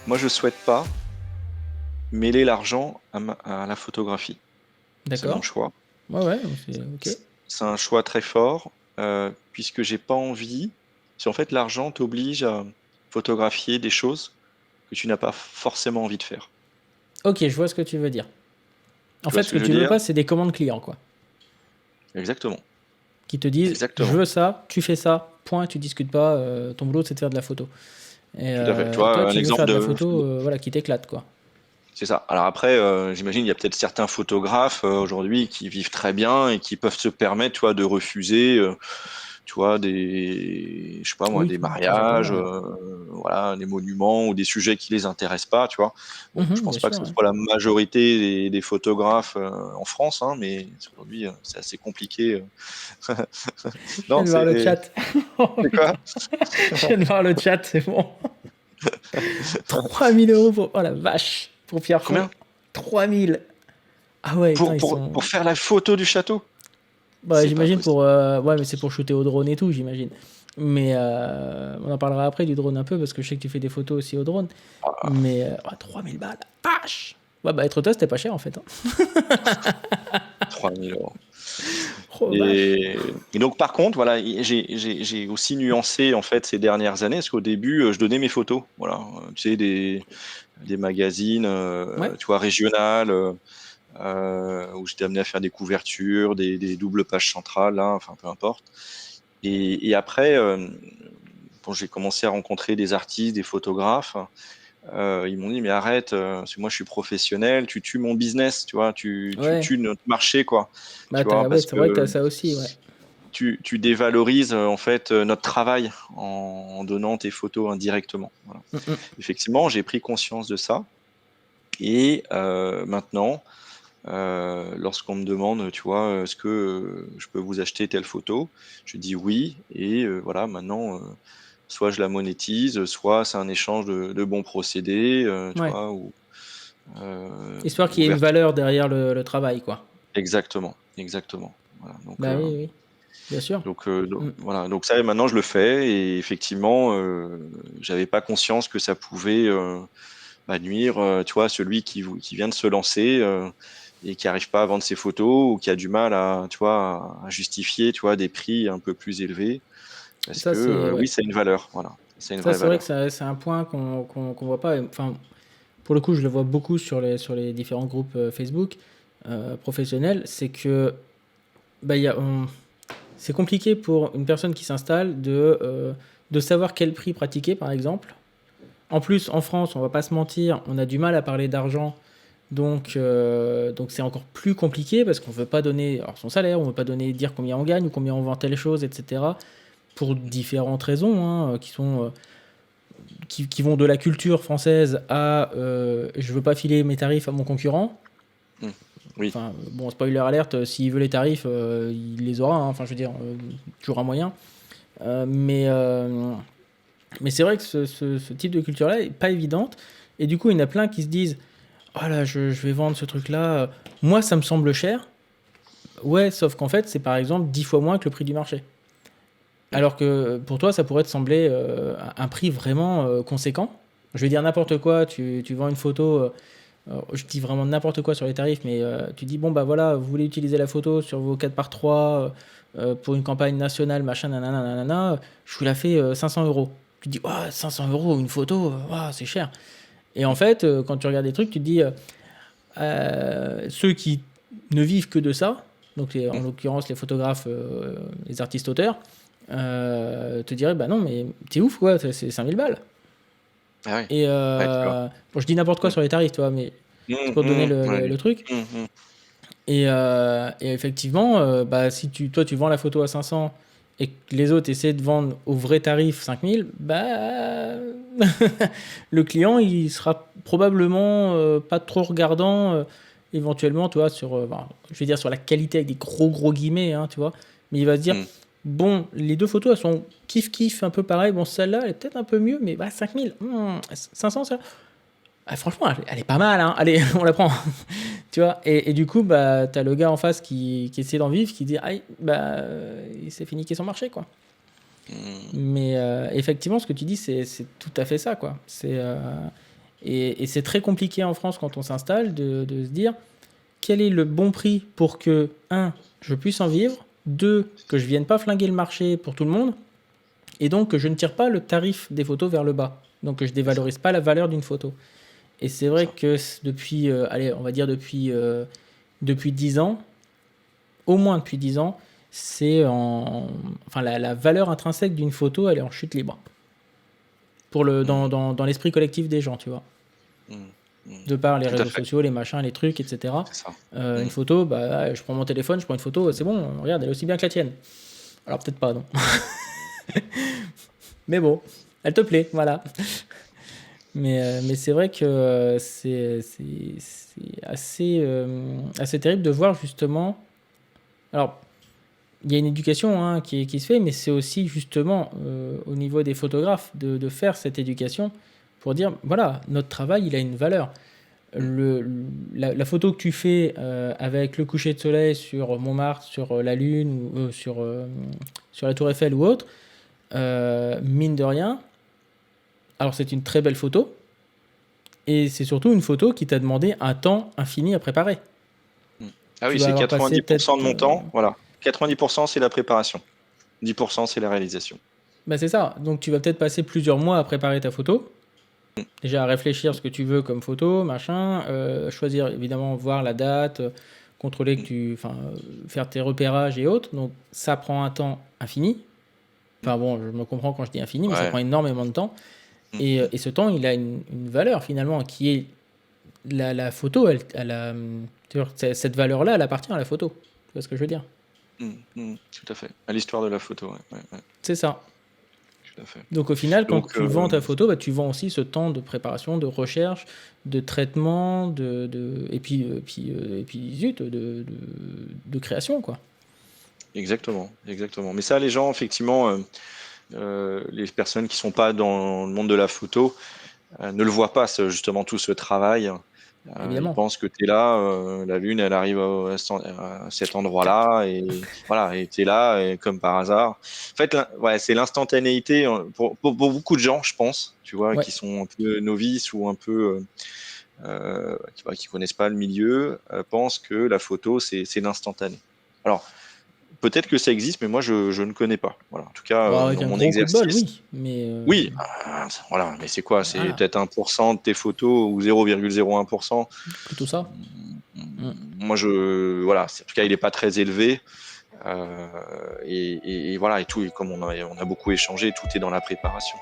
moi je souhaite pas mêler l'argent à la photographie. C'est mon D'accord. choix. Ouais, ouais, c'est ok. C'est un choix très fort, puisque j'ai pas envie. Si en fait l'argent t'oblige à photographier des choses que tu n'as pas forcément envie de faire. Ok, je vois ce que tu veux dire. En Tu vois fait, ce ce que que je veux tu veux dire? pas, c'est des commandes clients, quoi. Exactement, Qui te disent, je exactement, veux ça, tu fais ça, point, tu discutes pas, ton boulot c'est de faire de la photo. tout à fait. Tu Et toi, vois, un tu veux exemple faire de la photo, voilà, qui t'éclate, quoi. c'est ça. Alors après, j'imagine il y a peut-être certains photographes aujourd'hui qui vivent très bien et qui peuvent se permettre, tu vois, de refuser, tu vois, je sais pas moi, Oui, des de temps en temps, mariages, ouais. voilà, des monuments ou des sujets qui les intéressent pas, tu vois. Bon, je Mhm, pense bien pas que sûr, ce ouais. soit la majorité des photographes en France, hein, mais aujourd'hui c'est assez compliqué. Je viens Non, de voir le c'est chat. Oh c'est putain, quoi? je viens de voir le chat, c'est bon. 3 000 € pour... Oh la vache, pour Pierrefonds. Combien? 3 000. Ah ouais, putain, ils sont... Pour faire la photo du château? Bah, C'est pas j'imagine possible. pour... Ouais, mais c'est pour shooter au drone et tout, j'imagine. Mais on en parlera après du drone un peu, parce que je sais que tu fais des photos aussi au drone. Mais 3 000 balles, vache. Ouais, bah être toi, c'était pas cher en fait, hein. 3 000 euros. Oh vache. Et donc, par contre, voilà, j'ai aussi nuancé en fait ces dernières années, parce qu'au début, je donnais mes photos, voilà, tu sais, des magazines, Ouais, tu vois, régionales, où j'étais amené à faire des couvertures, des doubles pages centrales, là, enfin, peu importe. Et après, quand j'ai commencé à rencontrer des artistes, des photographes, ils m'ont dit, mais arrête, parce que moi, je suis professionnel, tu tues mon business, tu vois, tu ouais. tues notre marché, quoi. Bah, Tu vois, ouais, parce c'est vrai que que t'as ça aussi, ouais. tu dévalorises en fait notre travail en donnant tes photos indirectement. Voilà. Mm, mm. Effectivement, j'ai pris conscience de ça et maintenant, lorsqu'on me demande, tu vois, est-ce que je peux vous acheter telle photo, je dis oui et voilà, maintenant, soit je la monétise, soit c'est un échange de bons procédés, tu Ouais. vois, ou euh, Histoire qu'il y ait une ouvert. valeur derrière le travail, quoi. Exactement, exactement. Voilà, Bah oui, oui, bien sûr. Mm. voilà, donc ça maintenant je le fais et effectivement j'avais pas conscience que ça pouvait bah, nuire, tu vois, à celui qui vient de se lancer et qui arrive pas à vendre ses photos ou qui a du mal à, tu vois, à justifier, tu vois, des prix un peu plus élevés parce Ça, que c'est... Ouais. oui, c'est une valeur, voilà, c'est une Ça, vraie c'est vrai que valeur. c'est un point qu'on voit pas. Enfin, pour le coup, je le vois beaucoup sur les différents groupes Facebook professionnels. C'est que bah, c'est compliqué pour une personne qui s'installe de savoir quel prix pratiquer, par exemple. En plus, en France, on va pas se mentir, on a du mal à parler d'argent. Donc c'est encore plus compliqué parce qu'on veut pas donner alors son salaire, on veut pas donner dire combien on gagne ou combien on vend telle chose, etc. Pour différentes raisons hein, qui vont de la culture française à je veux pas filer mes tarifs à mon concurrent. Mm. Oui, Enfin, bon, spoiler alerte, s'il veut les tarifs, il les aura. Hein. Enfin, je veux dire, toujours un moyen. Euh, mais euh, mais c'est vrai que ce type de culture-là est pas évidente. Et du coup, il y en a plein qui se disent oh là, je vais vendre ce truc-là. Moi, ça me semble cher. Ouais, sauf qu'en fait, c'est par exemple 10 fois moins que le prix du marché. mm. Alors que pour toi, ça pourrait te sembler un prix vraiment conséquent. Je vais dire n'importe quoi, tu vends une photo, je dis vraiment n'importe quoi sur les tarifs, mais tu dis, bon, bah voilà, vous voulez utiliser la photo sur vos 4x3 pour une campagne nationale, machin, nanana, nanana, je vous la fais 500 €. Tu dis, oh, 500 € une photo, c'est cher. Et en Mm. fait, quand tu regardes des trucs, tu te dis, ceux qui ne vivent que de ça, donc en Mm. l'occurrence les photographes, les artistes-auteurs, te diraient, bah non, mais t'es ouf, quoi, c'est 5 000 balles. Ah oui, Et ouais, tu vois. bon, je dis n'importe quoi Mm. sur les tarifs, tu vois, mais c'est Mm, pour te donner mm, ouais. le truc. Mm, mm. Et effectivement, bah, si toi tu vends la photo à 500 et que les autres essaient de vendre au vrai tarif 5 000, bah le client il sera probablement pas trop regardant éventuellement, tu vois, bah, je vais dire sur la qualité avec des gros guillemets, hein, tu vois, mais il va se dire Mm. bon, les deux photos elles sont kiff un peu pareil, bon celle-là elle est peut-être un peu mieux, mais bah 5 000, 500 ça. Ah, franchement, elle est pas mal, hein. Allez, on la prend. Tu vois, et du coup, bah, t'as le gars en face qui essaie d'en vivre, qui dit, aïe, bah, il s'est fait niquer son marché, quoi. Mm. Mais effectivement, ce que tu dis, c'est tout à fait ça, quoi. Et c'est très compliqué en France quand on s'installe de se dire quel est le bon prix pour que, un, je puisse en vivre, deux, que je vienne pas flinguer le marché pour tout le monde, et donc que je ne tire pas le tarif des photos vers le bas. Donc que je C'est ça, dévalorise pas la valeur d'une photo. Et c'est c'est vrai ça. que depuis, allez, on va dire depuis 10 ans, au moins depuis 10 ans, enfin, la valeur intrinsèque d'une photo, elle est en chute libre. Mm, Dans l'esprit collectif des gens, tu vois. mm, mm. De par les Tout à réseaux fait, sociaux, les machins, les trucs, etc. c'est ça. Une Mm. photo, bah, je prends mon téléphone, je prends une photo, c'est bon, regarde, elle est aussi bien que la tienne. Alors peut-être pas, non. Mais bon, elle te plaît, voilà. Mais c'est vrai que c'est assez terrible de voir justement. Alors, il y a une éducation hein, qui se fait, mais c'est aussi justement au niveau des photographes de faire cette éducation pour dire voilà, notre travail, il a une valeur. Mm. La photo que tu fais avec le coucher de soleil sur Montmartre, sur la Lune, ou sur la Tour Eiffel ou autre, mine de rien, alors c'est une très belle photo, et c'est surtout une photo qui t'a demandé un temps infini à préparer. Mm. Ah Tu oui, vas c'est avoir passé peut-être. 90% de mon temps, voilà. 90% c'est la préparation. 10% c'est la réalisation. Bah c'est ça, donc tu vas peut-être passer plusieurs mois à préparer ta photo. Déjà à réfléchir ce que tu veux comme photo, machin, choisir évidemment, voir la date, contrôler que Mm, enfin, faire tes repérages et autres. Donc ça prend un temps infini. mm. Enfin bon, je me comprends quand je dis infini, mais ça Ouais. prend énormément de temps. Mm, Et, mm, et ce temps, il a une valeur finalement qui est la photo. Elle a, tu vois, cette valeur-là, elle appartient à la photo. Tu vois ce que je veux dire? mm, tout à fait. À l'histoire de la photo, ouais, ouais, ouais, C'est ça. tout à fait. Donc au final, quand Donc, tu vends ta photo, bah, tu vends aussi ce temps de préparation, de recherche, de traitement, et puis zut, de création, quoi. exactement, exactement. Mais ça, les gens, effectivement, les personnes qui sont pas dans le monde de la photo ne le voient pas, justement, tout ce travail. Ils Évidemment. pensent que tu es là, la lune, elle arrive à cet Tac. endroit-là, et voilà, et tu es là, et comme par hasard. En fait, ouais, c'est l'instantanéité pour beaucoup de gens, je pense, tu vois, Ouais. qui sont un peu novices ou un peu qui connaissent pas le milieu, pensent que la photo, c'est l'instantané. Alors, peut-être que ça existe, mais moi, je ne connais pas. Voilà. En tout cas, Bon, avec dans un mon gros coup de bol, exercice, oui. Mais oui, voilà. Mais c'est quoi? C'est voilà, peut-être 1% de tes photos ou 0,01%. plutôt ça. Mm. Moi, voilà. En tout cas, il n'est pas très élevé. Et voilà. Et tout, et comme on a beaucoup échangé, tout est dans la préparation.